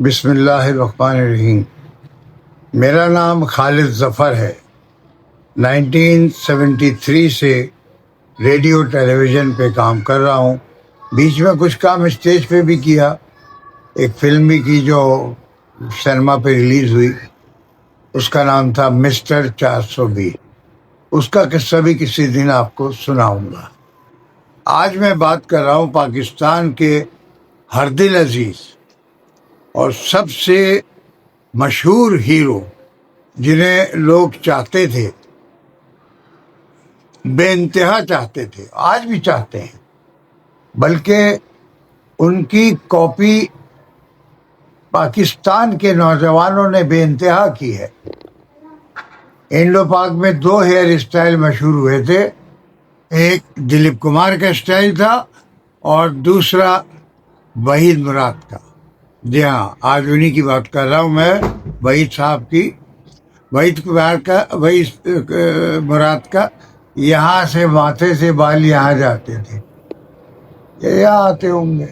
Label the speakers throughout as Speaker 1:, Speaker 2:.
Speaker 1: بسم اللہ الرحمن الرحیم۔ میرا نام خالد ظفر ہے۔ 1973 سے ریڈیو ٹیلی ویژن پہ کام کر رہا ہوں۔ بیچ میں کچھ کام اسٹیج پہ بھی کیا، ایک فلم بھی کی جو سنیما پہ ریلیز ہوئی، اس کا نام تھا مسٹر 420۔ اس کا قصہ بھی کسی دن آپ کو سناؤں گا۔ آج میں بات کر رہا ہوں پاکستان کے ہر دل عزیز اور سب سے مشہور ہیرو جنہیں لوگ چاہتے تھے، بے انتہا چاہتے تھے، آج بھی چاہتے ہیں، بلکہ ان کی کاپی پاکستان کے نوجوانوں نے بے انتہا کی ہے۔ انڈو پاک میں دو ہیئر اسٹائل مشہور ہوئے تھے، ایک دلیپ کمار کا اسٹائل تھا اور دوسرا وحید مراد کا۔ جی ہاں، آج انہی کی بات کر رہا ہوں میں، وحید صاحب کی، وحید مراد کا۔ یہاں سے ماتھے سے بال یہاں جاتے تھے، یہاں آتے ہوں گے۔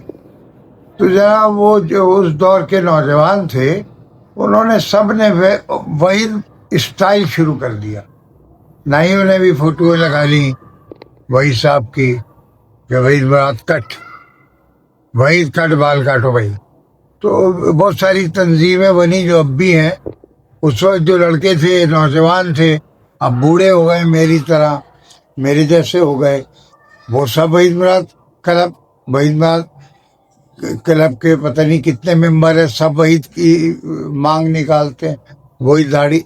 Speaker 1: تو ذرا وہ جو اس دور کے نوجوان تھے، انہوں نے سب نے وحید اسٹائل شروع کر دیا۔ نائیوں نے بھی فوٹو لگا لی وحید صاحب کی کہ وحید مراد کٹ، وحید کٹ، بال کاٹو بھائی۔ تو بہت ساری تنظیمیں بنی جو اب بھی ہیں۔ اس وقت جو لڑکے تھے، نوجوان تھے، اب بوڑھے ہو گئے، میری طرح، میرے جیسے ہو گئے، وہ سب وحید مراد کلب کے پتہ نہیں کتنے ممبر ہیں، سب وحید کی مانگ نکالتے ہیں، وہی داڑھی،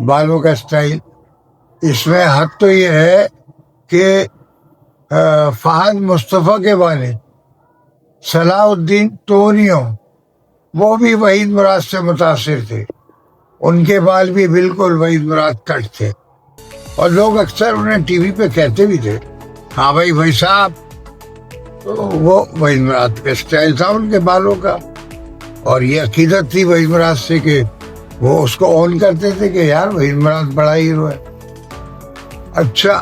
Speaker 1: بالوں کا اسٹائل۔ اس میں حد تو یہ ہے کہ فہد مصطفیٰ کے والد صلاح الدین تونیو، وہ بھی وحید مراد سے متاثر تھے، ان کے بال بھی بالکل وحید مراد کٹ تھے، اور لوگ اکثر انہیں ٹی وی پہ کہتے بھی تھے، ہاں بھائی وحید صاحب۔ تو وہ وحید مراد کا اسٹائل تھا ان کے بالوں کا، اور یہ عقیدت تھی وحید مراد سے کہ وہ اس کو اون کرتے تھے کہ یار وحید مراد بڑا ہیرو ہے۔ اچھا،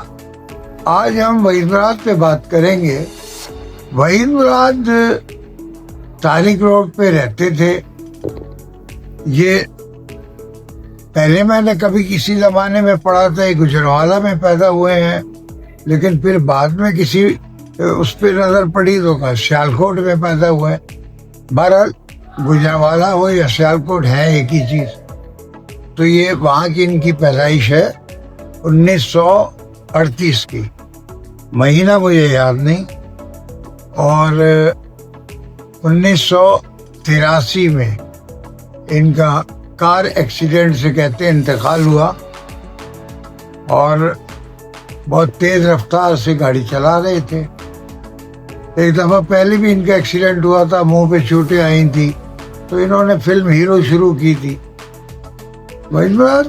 Speaker 1: آج ہم وحید مراد پہ بات کریں گے۔ وحید مراد طارق روڈ پہ رہتے تھے۔ یہ پہلے میں نے کبھی کسی زمانے میں پڑھا تھا، یہ گجرانوالہ میں پیدا ہوئے ہیں، لیکن پھر بعد میں کسی اس پہ نظر پڑی تو کہا سیالکوٹ میں پیدا ہوئے۔ بہرحال گجرانوالہ ہو یا سیالکوٹ ہے ایک ہی چیز۔ تو یہ وہاں کی ان کی پیدائش ہے 1938 کی، مہینہ مجھے یاد نہیں، اور 1983 میں ان کا کار ایکسیڈنٹ سے کہتے ہیں انتقال ہوا، اور بہت تیز رفتار سے گاڑی چلا رہے تھے۔ ایک دفعہ پہلے بھی ان کا ایکسیڈنٹ ہوا تھا، منہ پہ چوٹیں آئی تھی، تو انہوں نے فلم ہیرو شروع کی تھی۔ وحید مراد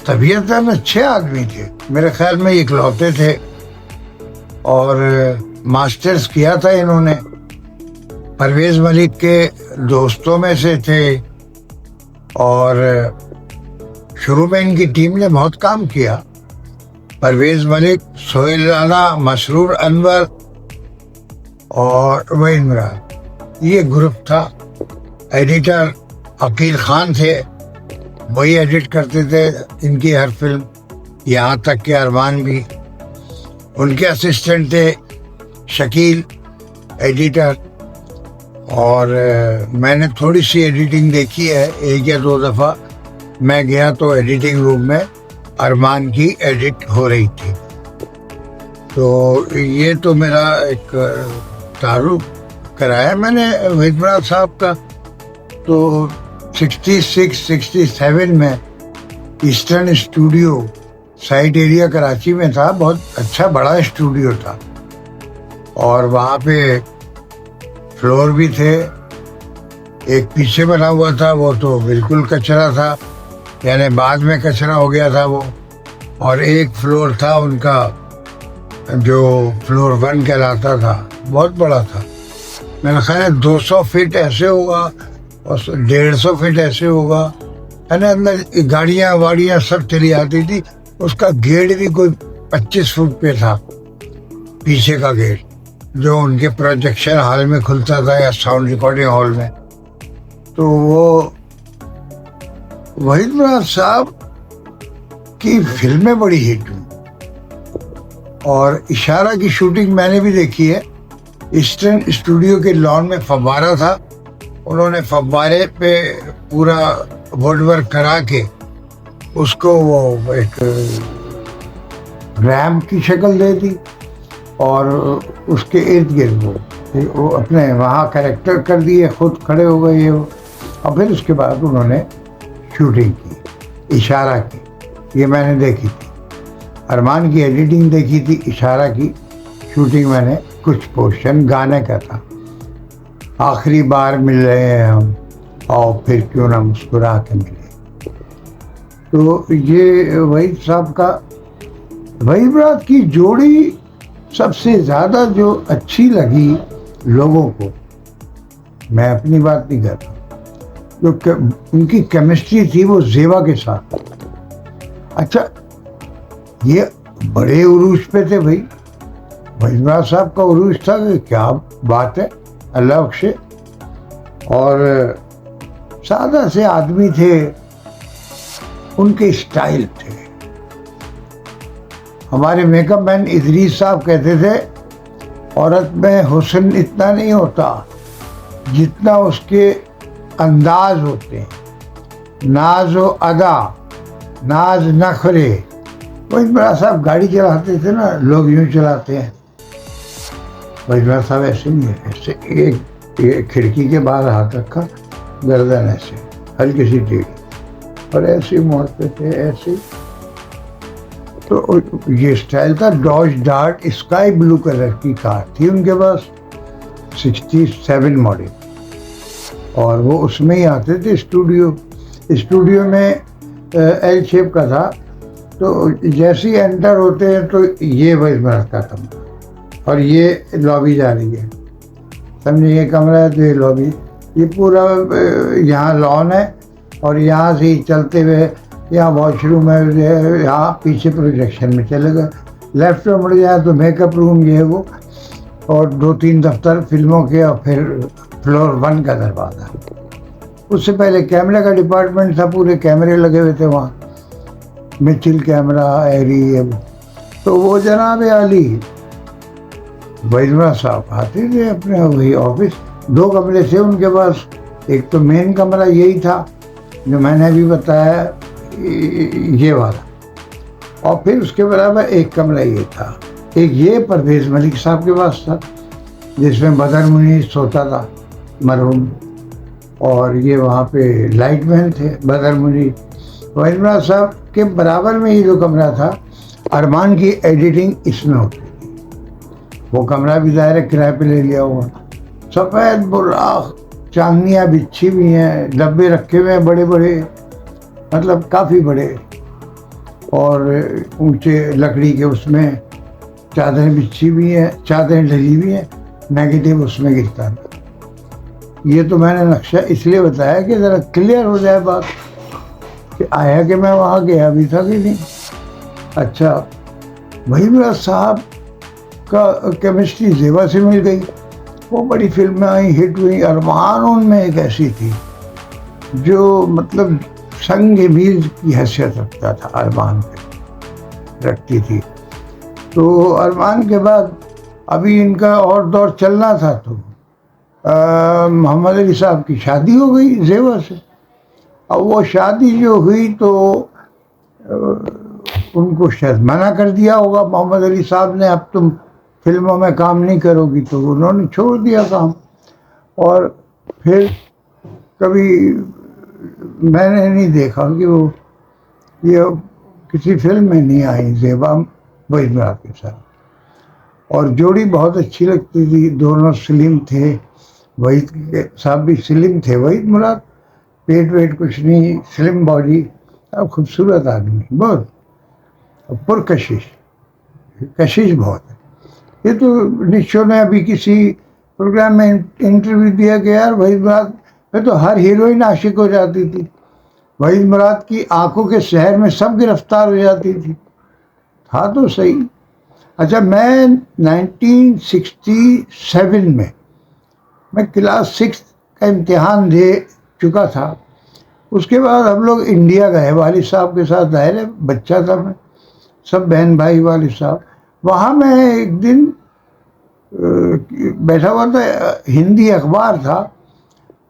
Speaker 1: طبیعتاً اچھے آدمی تھے، میرے خیال میں اکلوتے تھے، اور ماسٹرز کیا تھا انہوں نے، پرویز ملک کے دوستوں میں سے تھے، اور شروع میں ان کی ٹیم نے بہت کام کیا۔ پرویز ملک، سہیل رانا، مسرور انور اور وحید مراد، یہ گروپ تھا۔ ایڈیٹر عقیل خان تھے، وہی ایڈٹ کرتے تھے ان کی ہر فلم، یہاں تک کہ ارمان بھی۔ ان کے اسسٹنٹ تھے شکیل، ایڈیٹر، اور میں نے تھوڑی سی ایڈیٹنگ دیکھی ہے، ایک یا دو دفعہ میں گیا تو ایڈیٹنگ روم میں ارمان کی ایڈٹ ہو رہی تھی۔ تو یہ تو میرا ایک تعارف کرایا میں نے وحید مراد صاحب کا۔ تو 66-67 میں Eastern Studio site area Karachi میں تھا، بہت اچھا بڑا اسٹوڈیو تھا، اور وہاں پہ فلور بھی تھے، ایک پیچھے بنا ہوا تھا، وہ تو بالکل کچرا تھا، یعنی بعد میں کچرا ہو گیا تھا وہ، اور ایک فلور تھا ان کا جو فلور 1 کہلاتا تھا، بہت بڑا تھا، میرا خیال ہے 200 فٹ ایسے ہوگا اور 150 فٹ ایسے ہوگا، یعنی اندر گاڑیاں واڑیاں سب چلی آتی تھی۔ اس کا گیٹ بھی کوئی 25 فٹ پہ تھا، پیچھے کا گیٹ، جو ان کے پروجیکشن ہال میں کھلتا تھا یا ساؤنڈ ریکارڈنگ ہال میں۔ تو وہ وحید مراد صاحب کی فلمیں بڑی ہٹ ہوئی، اور اشارہ کی شوٹنگ میں نے بھی دیکھی ہے۔ ایسٹرن اسٹوڈیو کے لان میں فوارہ تھا، انہوں نے فوارے پہ پورا ووڈ ورک کرا کے اس کو وہ ایک ریمپ کی شکل دے دی، اور اس کے ارد گرد وہ اپنے وہاں کریکٹر کر دیے، خود کھڑے ہو گئے وہ، اور پھر اس کے بعد انہوں نے شوٹنگ کی اشارہ کی۔ یہ میں نے دیکھی تھی، ارمان کی ایڈیٹنگ دیکھی تھی، اشارہ کی شوٹنگ میں نے کچھ پورشن گانے کا تھا، آخری بار مل رہے ہیں ہم، اور پھر کیوں نہ مسکرا کے ملے۔ تو یہ وحید صاحب کا، وحید مراد کی جوڑی سب سے زیادہ جو اچھی لگی لوگوں کو، میں اپنی بات نہیں کرتا، جو ان کی کیمسٹری تھی وہ زیبا کے ساتھ۔ اچھا، یہ بڑے عروج پہ تھے بھائی، وحید مراد صاحب کا عروج تھا کہ کیا بات ہے، اللہ بخشے، اور سادہ سے آدمی تھے، ان کے اسٹائل تھے۔ ہمارے میک اپ مین ادریس صاحب کہتے تھے عورت میں حسن اتنا نہیں ہوتا جتنا اس کے انداز ہوتے ہیں، ناز و ادا، ناز نخرے۔ وحید مراد صاحب گاڑی چلاتے تھے نا، لوگ یوں چلاتے ہیں، وحید مراد صاحب ایسے نہیں ہے، ایسے ایک کھڑکی کے باہر ہاتھ رکھا، گردن ایسے ہلکی سی ٹیڑھی، اور ایسے موڑتے تھے ایسے۔ تو یہ اسٹائل تھا۔ Dodge Dart sky blue colour کی کار تھی ان کے پاس، 67 ماڈل، اور وہ اس میں ہی آتے تھے اسٹوڈیو میں ایل شیپ کا تھا، تو جیسے ہی انٹر ہوتے ہیں تو یہ وحید مراد کا کمرہ، اور یہ لابی جا رہی ہے، سمجھے، یہ کمرہ ہے تو یہ لابی، یہ پورا یہاں لان ہے، اور یہاں سے ہی چلتے ہوئے یہاں واش روم ہے، یہاں پیچھے پروجیکشن میں چلے گئے، لیفٹ میں مڑ جائے تو میک اپ روم یہ ہے وہ، اور 2-3 دفتر فلموں کے، اور پھر فلور 1 کا دروازہ۔ اس سے پہلے کیمرے کا ڈپارٹمنٹ تھا، پورے کیمرے لگے ہوئے تھے وہاں، مچل کیمرہ، ایری، تو وہ جناب عالی وحید مراد صاحب آتے تھے اپنے وہی آفس، 2 کمرے تھے ان کے پاس، ایک تو مین کمرہ یہی تھا جو میں نے ابھی بتایا یہ والا، اور پھر اس کے برابر ایک کمرہ یہ تھا، ایک یہ پرویز ملک صاحب کے پاس تھا جس میں بدر منیر سوتا تھا مرحوم، اور یہ وہاں پہ لائٹ مین تھے بدر منیر۔ وحید مراد صاحب کے برابر میں یہ جو کمرہ تھا، ارمان کی ایڈیٹنگ اس میں ہوتی تھی، وہ کمرہ بھی ظاہر کرائے پہ لے لیا ہوا، سفید براق، چاندنیاں بچھی ہوئی ہیں، ڈبے رکھے ہوئے ہیں بڑے بڑے، مطلب کافی بڑے، اور اونچے لکڑی کے اس میں چادریں بچھی ہوئی ہیں، چادریں ڈلی ہوئی ہیں، نیگیٹو اس میں گرتا ہے۔ یہ تو میں نے نقشہ اس لیے بتایا کہ ذرا کلیئر ہو جائے بات، کہ آیا کہ میں وہاں گیا بھی تھا کہ نہیں۔ اچھا، وحید مراد صاحب کا کیمسٹری زیبا سے مل گئی، وہ بڑی فلمیں آئیں، ہٹ ہوئیں۔ ارمان ان میں ایک ایسی تھی جو مطلب سنگ میز کی حیثیت رکھتا تھا، ارمان پہ رکھتی تھی۔ تو ارمان کے بعد ابھی ان کا اور دور چلنا تھا، تو محمد علی صاحب کی شادی ہو گئی زیبا سے، اور وہ شادی جو ہوئی تو ان کو شاید منع کر دیا ہوگا محمد علی صاحب نے، اب تم فلموں میں کام نہیں کرو گی، تو انہوں نے چھوڑ دیا کام، اور پھر کبھی میں نے نہیں دیکھا کہ وہ یہ کسی فلم میں نہیں آئی زیبا وحید مراد کے ساتھ، اور جوڑی بہت اچھی لگتی تھی، دونوں سلیم تھے، وحید صاحب بھی سلیم تھے، وحید مراد پیٹ ویٹ کچھ نہیں، سلیم باڈی، خوبصورت آدمی، بہت پرکشش، کشش بہت ہے۔ یہ تو نشو نے ابھی کسی پروگرام میں انٹرویو دیا کہ یار وحید مراد میں تو ہر ہیروئن عاشق ہو جاتی تھی، وحید مراد کی آنکھوں کے سحر میں سب گرفتار ہو جاتی تھی، تھا تو صحیح۔ اچھا، میں 1967 میں کلاس 6 کا امتحان دے چکا تھا. اس کے بعد ہم لوگ انڈیا گئے والد صاحب کے ساتھ. ظاہر ہے بچہ تھا میں, سب بہن بھائی والد صاحب. وہاں میں ایک دن بیٹھا ہوا تھا, ہندی اخبار تھا,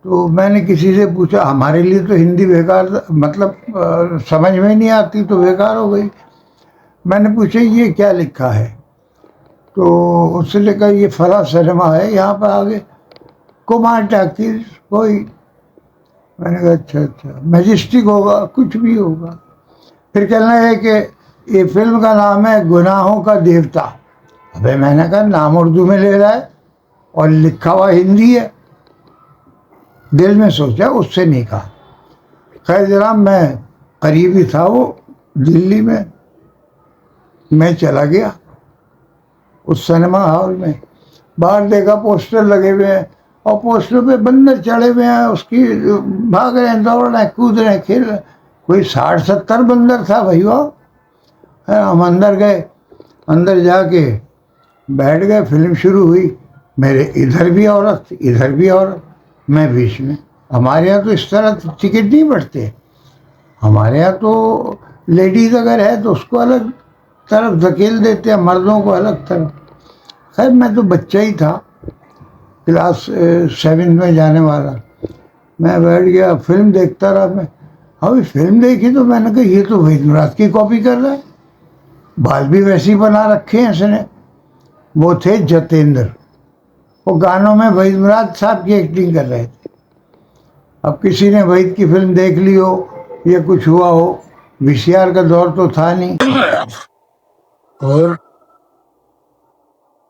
Speaker 1: تو میں نے کسی سے پوچھا. ہمارے لیے تو ہندی بیکار, مطلب سمجھ میں نہیں آتی تو بیکار ہو گئی. میں نے پوچھا یہ کیا لکھا ہے, تو اس سے لکھا یہ فلاں سنیما ہے یہاں پر آگے, کمار ٹاکیز کوئی. میں نے کہا اچھا اچھا, میجسٹک ہوگا, کچھ بھی ہوگا. پھر کہنا ہے کہ یہ فلم کا نام ہے گناہوں کا دیوتا. ابھی میں نے کہا نام اردو میں لے رہا ہے اور لکھا ہوا ہندی ہے. دل میں سوچا, اس سے نہیں کہا. خیر جناب, میں قریبی تھا وہ دلی میں چلا گیا اس سنیما ہال میں. باہر دیکھا پوسٹر لگے ہوئے ہیں, اور پوسٹر پہ بندر چڑھے ہوئے ہیں, اس کی بھاگ رہے ہیں, دوڑ رہے ہیں, کود رہے ہیں, کھیل رہے ہیں. کوئی 60-70 بندر تھا بھائی وہ. ہم اندر گئے, اندر جا کے بیٹھ گئے. فلم شروع ہوئی. میرے ادھر بھی عورت, ادھر بھی عورت, میں بیچ میں. ہمارے یہاں تو اس طرح ٹکٹ نہیں بڑھتے. ہمارے یہاں تو لیڈیز اگر ہے تو اس کو الگ طرف دھکیل دیتے ہیں, مردوں کو الگ طرف. خیر میں تو بچہ ہی تھا, کلاس 7 میں جانے والا. میں بیٹھ گیا, فلم دیکھتا رہا. میں ابھی فلم دیکھی تو میں نے کہا یہ تو وحید مراد کی کاپی کر رہا ہے. بال بھی ویسی بنا رکھے ہیں اس نے. وہ تھے جتیندر, وہ گانوں میں وحید مراد صاحب کی ایکٹنگ کر رہے تھے. اب کسی نے وحید کی فلم دیکھ لی ہو یا کچھ ہوا ہو, وی سی آر کا دور تو تھا نہیں, اور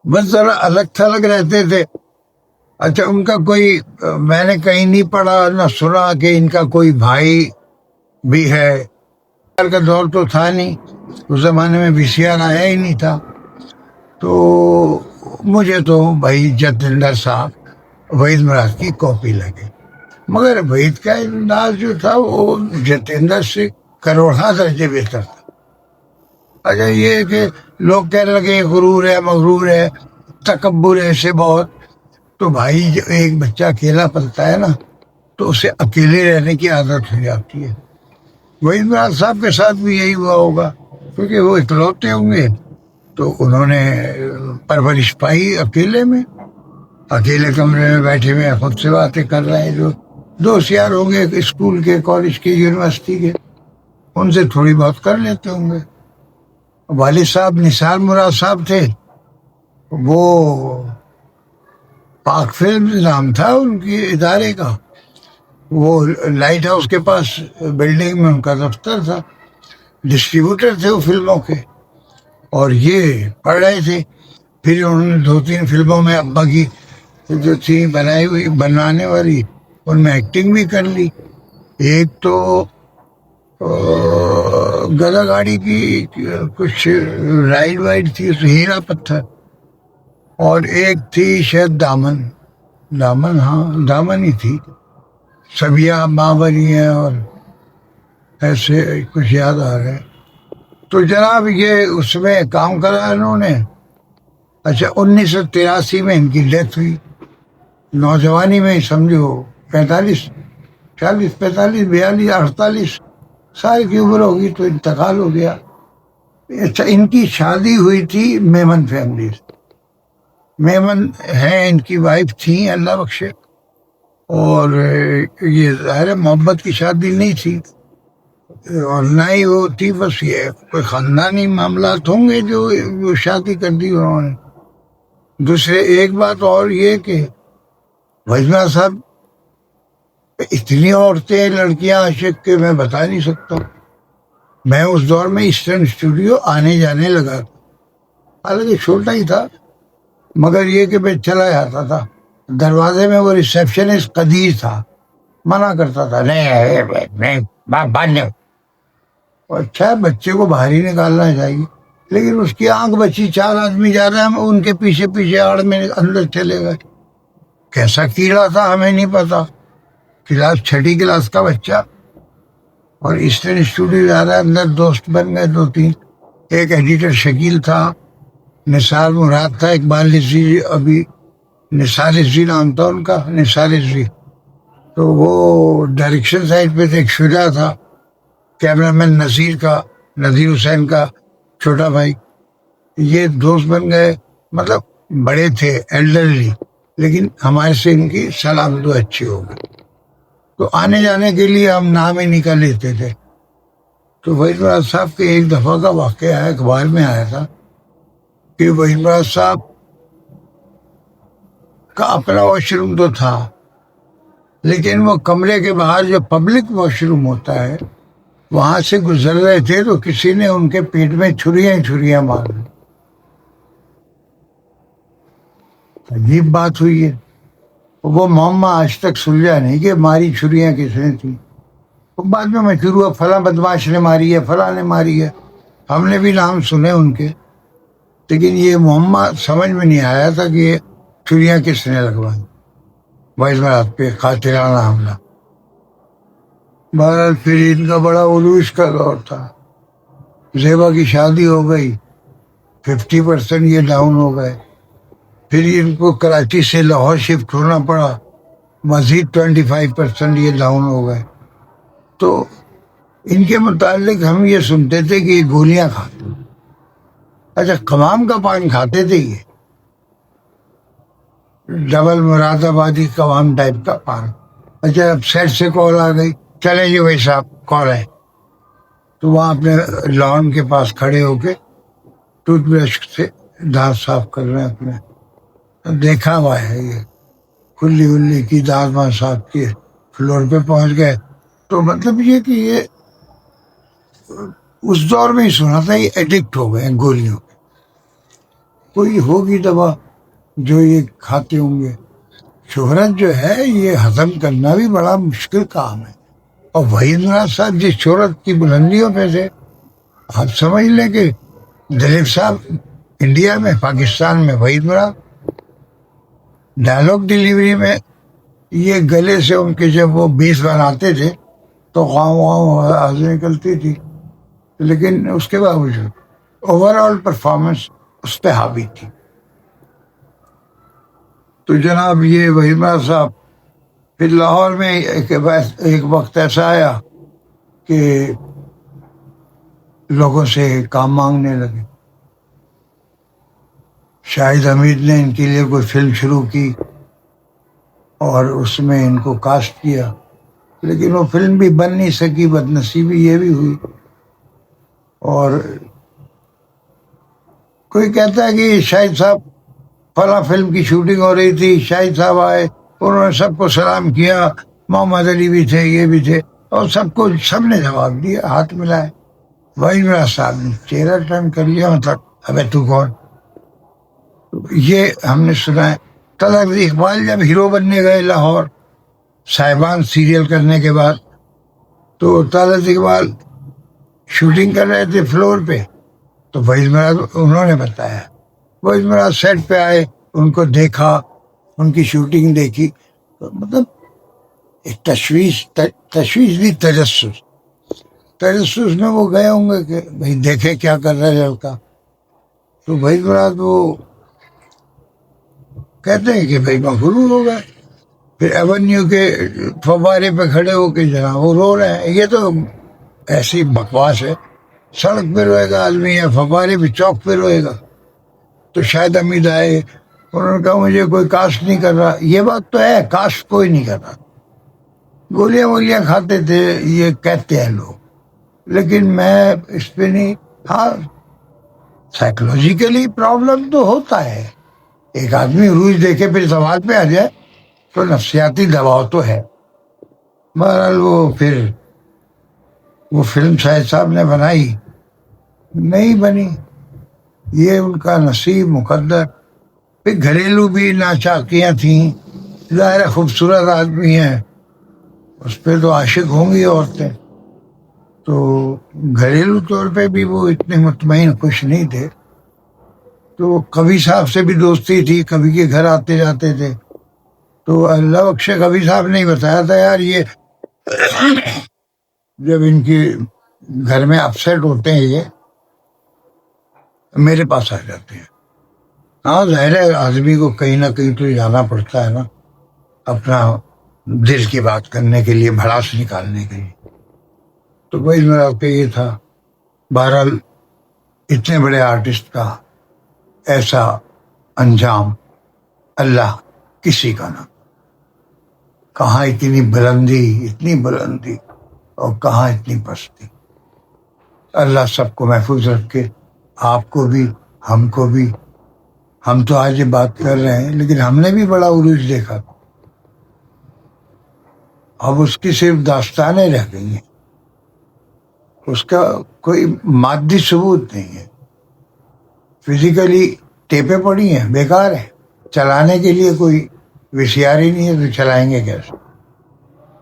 Speaker 1: بس ذرا الگ تھلگ رہتے تھے. اچھا, ان کا کوئی, میں نے کہیں نہیں پڑھا نہ سنا کہ ان کا کوئی بھائی بھی ہے. کا دور تو تھا نہیں, اس زمانے میں وی سی آر آیا ہی نہیں تھا. تو مجھے تو بھائی جتیندر صاحب وحید مراد کی کاپی لگے. مگر وحید کا انداز جو تھا وہ جتیندر سے کروڑاں درجے بہتر تھا. اچھا یہ کہ لوگ کہنے لگے غرور ہے, مغرور ہے, تکبر ہے سے بہت. تو بھائی جو ایک بچہ اکیلا پلتا ہے نا, تو اسے اکیلے رہنے کی عادت ہو جاتی ہے. وحید مراد صاحب کے ساتھ بھی یہی ہوا ہوگا, کیونکہ وہ اکلوتے ہوں گے تو انہوں نے پرورش پائی اکیلے میں. اکیلے کمرے میں بیٹھے ہوئے خود سے باتیں کر رہے ہیں. جو دوست یار ہوں گے اسکول کے, کالج کے, یونیورسٹی کے, ان سے تھوڑی بہت کر لیتے ہوں گے. والد صاحب نثار مراد صاحب تھے, وہ پاک فلم نام تھا ان کے ادارے کا. وہ لائٹ ہاؤس کے پاس بلڈنگ میں ان کا دفتر تھا. ڈسٹریبیوٹر تھے وہ فلموں کے, اور یہ پڑھ رہے تھے. پھر انہوں نے 2-3 فلموں میں ابا کی جو تھی بنائی ہوئی بنانے والی, ان میں ایکٹنگ بھی کر لی. ایک تو گدا گاڑی کی کچھ رائڈ وائڈ تھی, اس ہیرا پتھر. اور ایک تھی شاید دامن, ہاں دامن ہی تھی. سبیا ماوری ہیں اور ایسے کچھ یاد آ رہے. تو جناب یہ اس میں کام کرا انہوں نے. اچھا 1983 میں ان کی ڈیتھ ہوئی, نوجوانی میں ہی سمجھو 45 40 45 42 48 سال کی عمر ہوگی تو انتقال ہو گیا. اچھا ان کی شادی ہوئی تھی میمن فیملی سے. میمن ہیں ان کی وائف تھیں, اللہ بخشے. اور یہ ظاہر محبت کی شادی نہیں تھی, اور نہ ہی وہ تھی, بس یہ کوئی خاندانی معاملات ہوں گے جو وہ شادی کر دی انہوں نے. دوسرے ایک بات اور یہ کہ وحید صاحب اتنی عورتیں لڑکیاں عاشق کے میں بتا نہیں سکتا. میں اس دور میں ایسٹرن اسٹوڈیو آنے جانے لگا, حالانکہ چھوٹا ہی تھا, مگر یہ کہ میں چلا جاتا تھا. دروازے میں وہ ریسیپشنسٹ قدیر تھا, منع کرتا تھا, نہیں بند. اچھا بچے کو باہر ہی نکالنا چاہیے, لیکن اس کی آنکھ بچی, 4 آدمی جا رہے ہیں, ہم ان کے پیچھے پیچھے آڑ میں اندر چلے گئے. کیسا کیڑا تھا ہمیں نہیں پتا. کلاس 6 کلاس کا بچہ, اور ایسٹرن اسٹوڈیو جا رہا ہے, اندر دوست بن گئے 2-3. ایک ایڈیٹر شکیل تھا, نثار مراد تھا, اقبال رضوی, ابھی نثار رضوی نام تھا ان کا, نثار رضوی. تو وہ ڈائریکشن سائڈ پہ سے ایک شجاع تھا، کیمرہ مین نذیر حسین کا چھوٹا بھائی، یہ دوست بن گئے، مطلب بڑے تھے ایلڈرلی، لیکن ہمارے سے ان کی سلامت اچھی ہو گئی، تو آنے جانے کے لیے ہم نام ہی نکال لیتے تھے۔ تو وحید مراد صاحب کے ایک دفعہ کا واقعہ ہے، اخبار میں آیا تھا کہ وحید مراد صاحب کا اپنا واش روم تو تھا، لیکن وہ کمرے کے باہر جو پبلک واش روم ہوتا ہے وہاں سے گزر رہے تھے تو کسی نے ان کے پیٹ میں چھریاں مار دی۔ عجیب بات ہوئی ہے، وہ معمہ آج تک سلجھا نہیں کہ ماری چھریاں کس نے تھی۔ بعد میں مشہور ہوا فلاں بدماش نے ماری ہے، فلاں نے ماری ہے، ہم نے بھی نام سنے ان کے، لیکن یہ معمہ سمجھ میں نہیں آیا تھا کہ یہ چھریاں کس نے لگوائی وحید مراد پہ قاتلانہ حملہ۔ بہرحال پھر ان کا بڑا عروج کا دور تھا، زیبا کی شادی ہو گئی، 50% یہ ڈاؤن ہو گئے، پھر ان کو کراچی سے لاہور شفٹ ہونا پڑا، مزید 25% یہ ڈاؤن ہو گئے۔ تو ان کے متعلق ہم یہ سنتے تھے کہ یہ گولیاں کھاتے، اچھا قوام کا پان کھاتے تھے، یہ ڈبل مراد آبادی قوام ٹائپ کا پان۔ اچھا اب سیٹ سے کال آ گئی، چلے جی بھائی صاحب کال ہے، تو وہاں اپنے لان کے پاس کھڑے ہو کے ٹوتھ برش سے دانت صاف کر رہے ہیں اپنے، دیکھا ہوا ہے یہ کھلی کی دانت وہاں صاف کیے، فلور پہ پہنچ گئے۔ تو مطلب یہ کہ یہ اس دور میں ہی سنا تھا یہ ایڈکٹ ہو گئے ہیں گولیوں کے، کوئی ہوگی دوا جو یہ کھاتے ہوں گے۔ شہرت جو ہے یہ ہضم کرنا بھی بڑا مشکل کام ہے، اور وحید مراد صاحب جس شہرت کی بلندیوں پہ تھے، آپ سمجھ لیں کہ دلیپ صاحب انڈیا میں، پاکستان میں وحید مراد، ڈائلاگ ڈیلیوری میں یہ گلے سے ان کے جب وہ بیس بناتے تھے تو غاؤں آواز نکلتی تھی، لیکن اس کے باوجود اوور آل پرفارمنس اس پہ حاوی تھی۔ تو جناب یہ وحید مراد صاحب پھر لاہور میں ایک وقت ایسا آیا کہ لوگوں سے کام مانگنے لگے، شاہد حمید نے ان کے لیے کوئی فلم شروع کی اور اس میں ان کو کاسٹ کیا، لیکن وہ فلم بھی بن نہیں سکی، بدنصیبی یہ بھی ہوئی۔ اور کوئی کہتا ہے کہ شاہد صاحب فلاں فلم کی شوٹنگ ہو رہی تھی، شاہد صاحب آئے، انہوں نے سب کو سلام کیا، محمد علی بھی تھے، یہ بھی تھے، اور سب نے جواب دیا، ہاتھ ملائے۔ وحید مراد صاحب نے چہرہ ٹرن کر لیا، مطلب ابے تو کون؟ یہ ہم نے سنا ہے۔ طلعت اقبال جب ہیرو بننے گئے لاہور صاحبان سیریل کرنے کے بعد، تو طلعت اقبال شوٹنگ کر رہے تھے فلور پہ، تو وحید مراد انہوں نے بتایا، وحید مراد سیٹ پہ آئے، ان کو دیکھا، ان کی شوٹنگ دیکھی، تو مطلب ایک تشویش بھی، تجسس میں وہ گئے ہوں گے کہ بھائی دیکھے کیا کر رہا ہے لڑکا۔ تو وحید مراد وہ کہتے ہیں کہ بھائی مغرور ہو گئے، پھر ایونیو کے فوارے پہ کھڑے ہو کے جناب وہ رو رہے ہیں۔ یہ تو ایسی بکواس ہے، سڑک پہ روئے گا آدمی یا فوارے پہ چوک پہ روئے گا؟ تو شاید امید آئے، انہوں نے کہا مجھے کوئی کاسٹ نہیں کر رہا۔ یہ بات تو ہے، کاسٹ کوئی نہیں کر رہا، گولیاں کھاتے تھے یہ کہتے ہیں لوگ، لیکن میں اس پہ نہیں۔ ہاں سائیکولوجیکلی پرابلم تو ہوتا ہے، ایک آدمی عروج دیکھے پھر سوال پہ آ جائے تو نفسیاتی دباؤ تو ہے۔ بہرحال وہ فلم شاہد صاحب نے بنائی، نہیں بنی، یہ ان کا نصیب مقدر۔ پھر گھریلو بھی ناچاکیاں تھیں، ظاہر خوبصورت آدمی ہیں، اس پہ تو عاشق ہوں گی عورتیں، تو گھریلو طور پہ بھی وہ اتنے مطمئن خوش نہیں تھے۔ تو کبھی صاحب سے بھی دوستی تھی، کبھی کے گھر آتے جاتے تھے، تو اللہ بخشے کبھی صاحب نے بتایا تھا یار یہ جب ان کے گھر میں اپسیٹ ہوتے ہیں یہ میرے پاس آ جاتے ہیں۔ ہاں ظاہر ہے آدمی کو کہیں نہ کہیں تو جانا پڑتا ہے نا، اپنا دل کی بات کرنے کے لیے، بھڑاس نکالنے کے لیے. تو وہی میرا واقعہ یہ تھا. بہرحال اتنے بڑے آرٹسٹ کا ایسا انجام اللہ کسی کا نہ. کہاں اتنی بلندی اور کہاں اتنی پستی. اللہ سب کو محفوظ رکھے، آپ کو بھی، ہم کو بھی. ہم تو آج یہ بات کر رہے ہیں لیکن ہم نے بھی بڑا عروج دیکھا. اب اس کی صرف داستانیں رہ گئی ہیں، اس کا کوئی مادی ثبوت نہیں ہے. فزیکلی ٹیپیں پڑی ہیں، بیکار ہیں. چلانے کے لیے کوئی وی ہی نہیں ہے تو چلائیں گے کیسے؟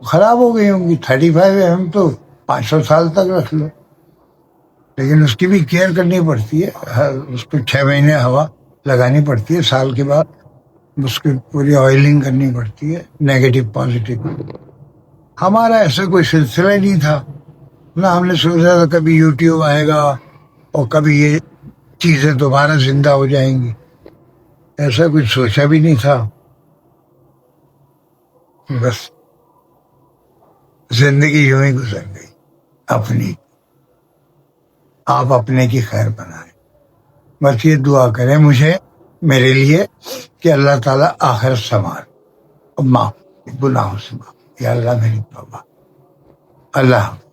Speaker 1: خراب ہو گئی ہوں گی. 35 mm تو 500 سال تک رکھ لو، لیکن اس کی بھی کیئر کرنی پڑتی ہے. اس کو 6 مہینے ہوا لگانی پڑتی ہے، سال کے بعد اس کی پوری آئلنگ کرنی پڑتی ہے، نیگیٹو پازیٹیو. ہمارا ایسا کوئی سلسلہ ہی نہیں تھا نہ. ہم نے سوچا تھا کبھی یوٹیوب آئے گا اور کبھی یہ چیزیں دوبارہ زندہ ہو جائیں گی. ایسا کچھ سوچا بھی نہیں تھا. بس زندگی یوں ہی گزر گئی اپنی. آپ اپنے کی خیر بنائیں. بس یہ دعا کریں مجھے، میرے لیے، کہ اللہ تعالیٰ آخرت سنوار اور معاف، گناہوں سے معاف. یا اللہ میری توبہ. اللہ حافظ.